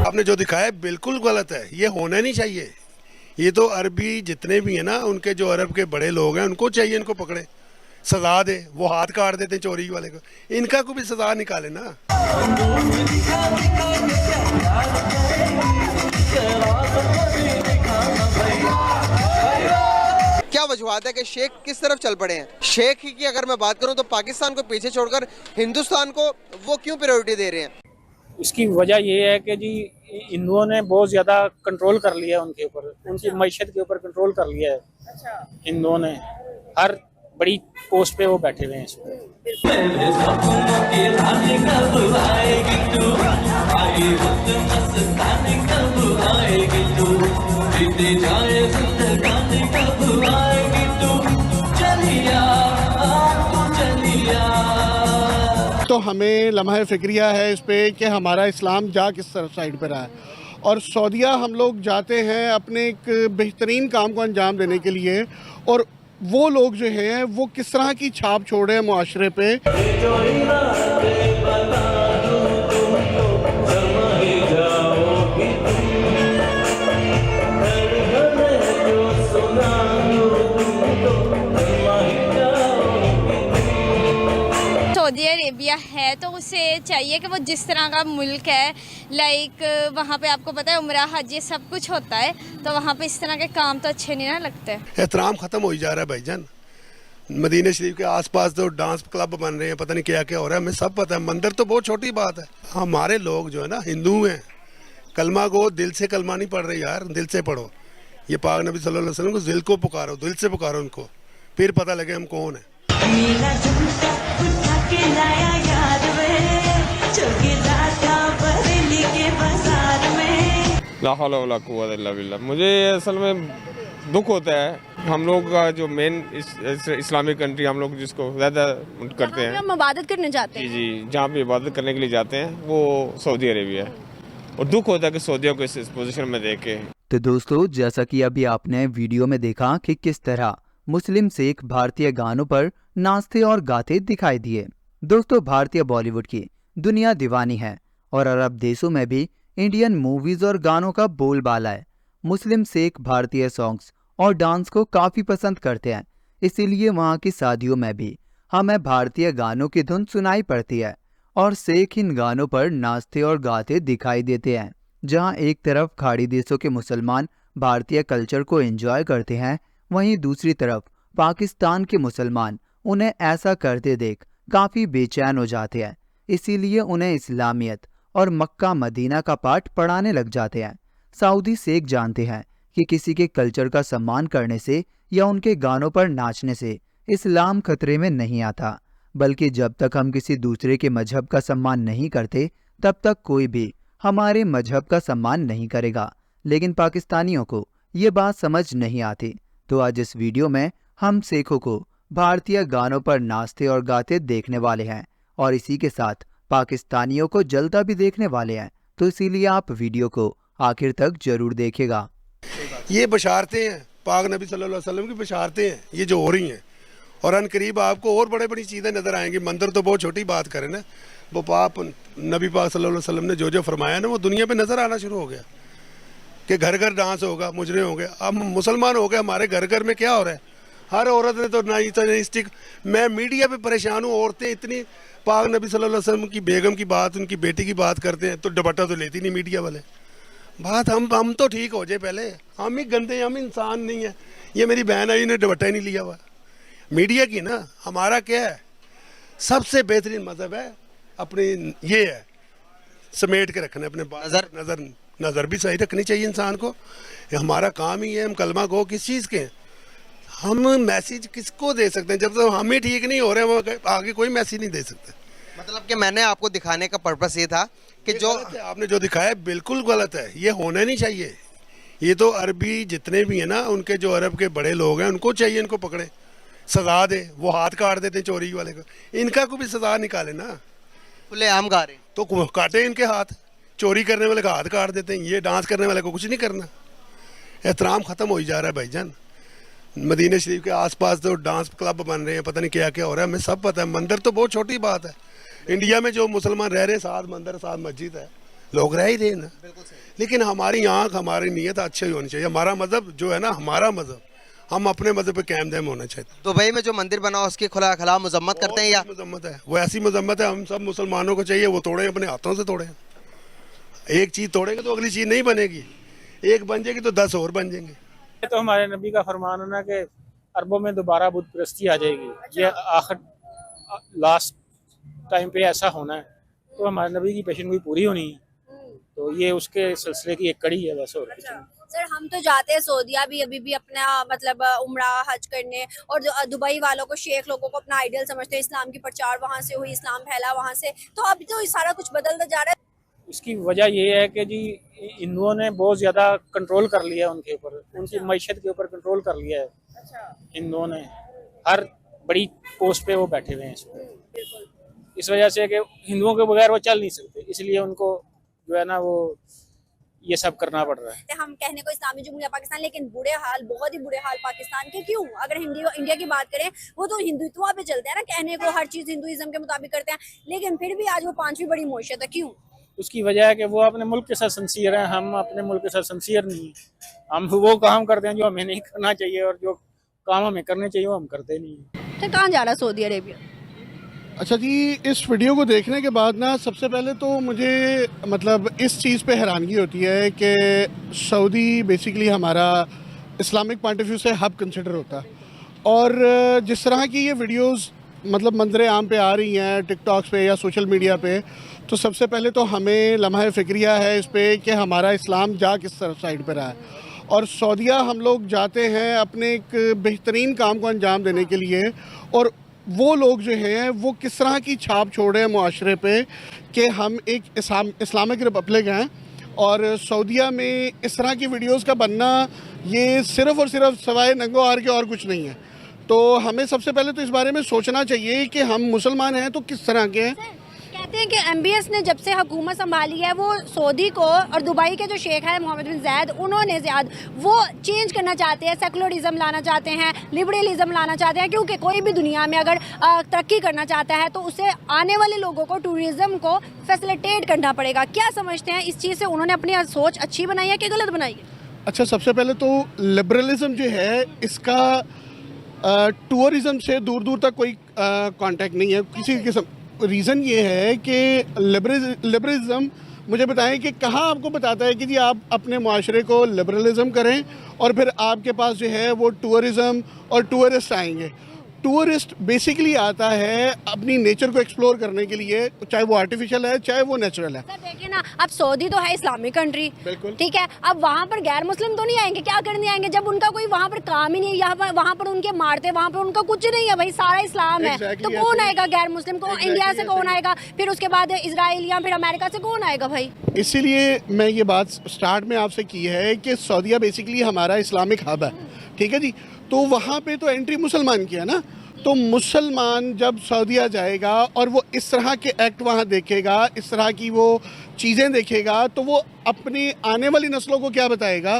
आपने जो दिखाया बिल्कुल गलत है, ये होना नहीं चाहिए। ये तो अरबी जितने भी हैं ना, उनके जो अरब के बड़े लोग हैं उनको चाहिए इनको पकड़े, सजा दे। वो हाथ काट देते हैं चोरी वाले को, इनका को भी सजा निकाले ना। क्या वजूहत है कि शेख किस तरफ चल पड़े हैं? शेख की अगर मैं बात करूं तो पाकिस्तान को पीछे छोड़कर हिंदुस्तान को वो क्यों प्रायोरिटी दे रहे हैं? इसकी वजह ये है कि जी हिंदुओं ने बहुत ज़्यादा कंट्रोल कर लिया है उनके ऊपर, उनकी मईशत के ऊपर कंट्रोल कर लिया है। अच्छा। हिंदुओं ने हर बड़ी पोस्ट पे वो बैठे हुए हैं इस पे। तो हमें लम्हा फ़िक्रिया है इस पे कि हमारा इस्लाम जा किस तरफ साइड पर रहा है। और सऊदीया हम लोग जाते हैं अपने एक बेहतरीन काम को अंजाम देने के लिए, और वो लोग जो हैं वो किस तरह की छाप छोड़ रहे हैं मुआशरे पे। सऊदी अरेबिया है तो उसे चाहिए कि वो जिस तरह का मुल्क है, लाइक वहाँ पे आपको पता है उम्रा हज ये सब कुछ होता है, तो वहाँ पे इस तरह के काम तो अच्छे नहीं ना लगते। एहतराम खत्म हो ही जा रहा है भाईजान। मदीने शरीफ के आसपास तो डांस क्लब बन रहे हैं, पता नहीं क्या क्या हो रहा है, हमें सब पता है। मंदिर तो बहुत छोटी बात है। हमारे लोग जो है ना हिंदू हैं, कलमा को दिल से कलमा नहीं पढ़ रहे यार, दिल से पढ़ो। ये पाक नबी सल्लल्लाहु अलैहि वसल्लम को दिल को पुकारो, दिल से पुकारो उनको, फिर पता लगे हम कौन है। ला हौला वला कुव्वता इल्ला बिल्लाह। मुझे असल में दुख होता है, हम लोग का जो मेन इस्लामिक कंट्री हम लोग जिसको ज़्यादा करते हैं, हम इबादत करने जाते हैं। जी जहाँ पे इबादत करने के लिए जाते हैं वो सऊदी अरेबिया है, और दुख होता है कि सऊदियों को इस पोजीशन में देख के। तो दोस्तों, जैसा कि अभी आपने वीडियो में देखा कि किस तरह मुस्लिम सिख भारतीय गानों पर नाचते और गाते दिखाई दिए। दोस्तों, भारतीय बॉलीवुड की दुनिया दीवानी है और अरब देशों में भी इंडियन मूवीज और गानों का बोलबाला है। मुस्लिम सिख भारतीय सॉन्ग्स और डांस को काफी पसंद करते हैं, इसीलिए वहाँ की शादियों में भी हमें भारतीय गानों की धुन सुनाई पड़ती है और सिख इन गानों पर नाचते और गाते दिखाई देते हैं। जहाँ एक तरफ खाड़ी देशों के मुसलमान भारतीय कल्चर को एंजॉय करते हैं, वहीं दूसरी तरफ पाकिस्तान के मुसलमान उन्हें ऐसा करते देख काफी बेचैन हो जाते हैं, इसीलिए उन्हें इस्लामियत और मक्का मदीना का पाठ पढ़ाने लग जाते हैं। सऊदी शेख जानते हैं कि किसी के कल्चर का सम्मान करने से या उनके गानों पर नाचने से इस्लाम खतरे में नहीं आता, बल्कि जब तक हम किसी दूसरे के मजहब का सम्मान नहीं करते तब तक कोई भी हमारे मजहब का सम्मान नहीं करेगा। लेकिन पाकिस्तानियों को ये बात समझ नहीं आती, तो आज इस वीडियो में हम सिखों को भारतीय गानों पर नाचते और गाते देखने वाले हैं और इसी के साथ पाकिस्तानियों को जलता भी देखने वाले हैं, तो इसीलिए आप वीडियो को आखिर तक जरूर देखिएगा। ये बशारतें हैं, पाक नबी सल्लल्लाहु अलैहि वसल्लम की बशारतें हैं ये जो हो रही हैं, और अनकरीब आपको और बड़े बड़ी चीज़ें नज़र आएंगी। मंदिर तो बहुत छोटी बात करें ना, वो पाक नबी पाक सल्लल्लाहु अलैहि वसल्लम ने जो फरमाया ना वो दुनिया पे नज़र आना शुरू हो गया कि घर घर डांस होगा, मुजरे होंगे। अब मुसलमान हो गए, हमारे घर घर में क्या हो रहा है, हर औरत ने तो नई स्टिक। मैं मीडिया पे परेशान हूँ, औरतें इतनी पाक नबी सल्लल्लाहु अलैहि वसल्लम की बेगम की बात, उनकी बेटी की बात करते हैं तो दुपट्टा तो लेती नहीं मीडिया वाले। बात हम तो ठीक हो जाए पहले, हम ही गंदे, हम इंसान नहीं है। ये मेरी बहन आई, उन्हें दुपट्टा ही नहीं लिया हुआ। मीडिया की ना, हमारा क्या है, सबसे बेहतरीन मजहब है अपनी, ये है समेट के रखना अपने नज़र भी सही रखनी चाहिए इंसान को। हमारा काम ही है, हम कलमा को किस चीज़ के हैं, हम मैसेज किसको दे सकते हैं जब तक हम ही ठीक नहीं हो रहे हैं, वो आगे कोई मैसेज नहीं दे सकते। मतलब कि मैंने आपको दिखाने का पर्पस ये था कि जो आपने जो दिखाया बिल्कुल गलत है, ये होना नहीं चाहिए। ये तो अरबी जितने भी हैं ना, उनके जो अरब के बड़े लोग हैं उनको चाहिए इनको पकड़े, सजा दे। वो हाथ काट देते हैं चोरी वाले को, इनका को भी सजा निकाले ना। खुले आम गा रहे तो काटे इनके हाथ, चोरी करने वाले का हाथ काट देते हैं, ये डांस करने वाले को कुछ नहीं करना। एहतराम ख़त्म हो ही जा रहा है भाईजान। मदीना शरीफ के आसपास तो डांस क्लब बन रहे हैं, पता नहीं क्या क्या हो रहा है, हमें सब पता है। मंदिर तो बहुत छोटी बात है, इंडिया में जो मुसलमान रह रहे हैं 7 मंदिर 7 मस्जिद है, लोग रह ही रहे ना। लेकिन हमारी आँख हमारी नीयत अच्छी होनी चाहिए। हमारा मज़हब जो है ना, हमारा मज़हब, हम अपने मज़हब पे कायम दायम होना चाहिए। दुबई में जो मंदिर बना उसकी खुला खला मजम्मत करते हैं या मजम्मत है, वो ऐसी मजम्मत है, हम सब मुसलमानों को चाहिए वो तोड़े, अपने हाथों से तोड़े। एक चीज़ तोड़ेंगे तो अगली चीज़ नहीं बनेगी, एक बन जाएगी तो 10 और बन जाएंगे। ये तो हमारे नबी का फरमान है ना कि अरबों में दोबारा बुत परस्ती आ जाएगी, ये आखिर लास्ट टाइम पे ऐसा होना है, तो हमारे नबी की पेशेंट भी पूरी होनी है, तो ये उसके सिलसिले की एक कड़ी है वैसे। और कुछ नहीं। सर हम तो जाते हैं सऊदीया भी अभी भी अपना मतलब उम्रा हज करने, और दुबई वालों को शेख लोगों को अपना आइडियल समझते हैं, इस्लाम की प्रचार वहाँ से हुई, इस्लाम फैला वहाँ से, तो अब तो सारा कुछ बदलता जा रहा है। इसकी वजह ये है कि जी हिंदुओं ने बहुत ज़्यादा कंट्रोल कर लिया है उनके ऊपर, उनकी मईशत के ऊपर कंट्रोल कर लिया है। हिंदुओं ने हर बड़ी पोस्ट पे वो बैठे हुए हैं इस वजह से कि हिंदुओं के बगैर वो चल नहीं सकते, इसलिए उनको जो है ना वो ये सब करना पड़ रहा है। हम कहने को इस्लामी जमहूरिया पाकिस्तान, लेकिन बुरे हाल, बहुत ही बुरे हाल पाकिस्तान के क्यों? अगर इंडिया की बात करें, वो तो हिंदुत्व पे चलते हैं ना, कहने को हर चीज़ हिंदुइज्म के मुताबिक करते हैं, लेकिन फिर भी आज वो 5वीं बड़ी मईशत है, क्यों? उसकी वजह है कि वो अपने मुल्क के साथ सिंसियर हैं, हम अपने मुल्क के साथ सिंसियर नहीं हैं। हम वो काम करते हैं जो हमें नहीं करना चाहिए, और जो काम हमें करने चाहिए वो हम करते नहीं हैं। तो कहाँ जा रहा है सऊदी अरेबिया? अच्छा जी, इस वीडियो को देखने के बाद ना सबसे पहले तो मुझे मतलब इस चीज़ पे हैरानगी होती है कि सऊदी बेसिकली हमारा इस्लामिक पॉइंट ऑफ व्यू से हब कंसिडर होता है, और जिस तरह की ये वीडियोस मतलब मंजर आम पे आ रही हैं टिकटॉक्स पे या सोशल मीडिया पे, तो सबसे पहले तो हमें लम्हा फ़िक्रिया है इस पे कि हमारा इस्लाम जा किस तरफ साइड पर रहा है। और सऊदीया हम लोग जाते हैं अपने एक बेहतरीन काम को अंजाम देने के लिए, और वो लोग जो हैं वो किस तरह की छाप छोड़े हैं मुआशरे पे कि हम एक इस्लामिक रिपब्लिक हैं, और सऊदीया में इस तरह की वीडियोस का बनना ये सिर्फ़ और सिर्फ सवाए नंगो आर के और कुछ नहीं है। तो हमें सबसे पहले तो इस बारे में सोचना चाहिए कि हम मुसलमान हैं तो किस तरह के हैं। कहते हैं कि MBS ने जब से हुकूमत संभाली है, वो सऊदी को और दुबई के जो शेख है मोहम्मद बिन जायद, उन्होंने वो चेंज करना चाहते हैं, सेकुलरिज्म लाना चाहते हैं, लिबरलिज्म लाना चाहते हैं, क्योंकि कोई भी दुनिया में अगर तरक्की करना चाहता है तो उसे आने वाले लोगों को टूरिज्म को फैसिलिटेट करना पड़ेगा। क्या समझते हैं इस चीज़ से उन्होंने अपनी सोच अच्छी बनाई है कि गलत बनाई है? अच्छा, सबसे पहले तो लिबरलिज्म जो है इसका टूरिज्म से दूर दूर तक कोई कांटेक्ट नहीं है किसी किस्म। रीज़न ये है कि लिबरलिज्म मुझे बताएं कि कहाँ आपको बताता है कि जी आप अपने माशरे को लिबरलिज्म करें और फिर आपके पास जो है वो टूरिज़म और टूरिस्ट आएंगे। टूरिस्ट बेसिकली आता है अपनी नेचर को एक्सप्लोर करने के लिए, चाहे वो आर्टिफिशियल है चाहे वो नेचुरल है। सर देखिए ना, अब सऊदी तो है इस्लामिक कंट्री, ठीक है, अब वहाँ पर गैर मुस्लिम तो नहीं आएंगे, क्या करने आएंगे जब उनका कोई वहाँ पर काम ही नहीं है, यहाँ पर वहाँ पर उनके मारते, वहाँ पर उनका कुछ नहीं है भाई, सारा इस्लाम है, तो कौन आएगा गैर मुस्लिम को? इंडिया से कौन आएगा, फिर उसके बाद इसराइल या फिर अमेरिका से कौन आएगा भाई? इसीलिए मैं ये बात स्टार्ट में आपसे की है कि सऊदीया बेसिकली हमारा इस्लामिक हब है, ठीक है जी। तो वहाँ पे तो एंट्री मुसलमान की है ना, तो मुसलमान जब सऊदीया जाएगा और वो इस तरह के एक्ट वहाँ देखेगा, इस तरह की वो चीज़ें देखेगा, तो वो अपनी आने वाली नस्लों को क्या बताएगा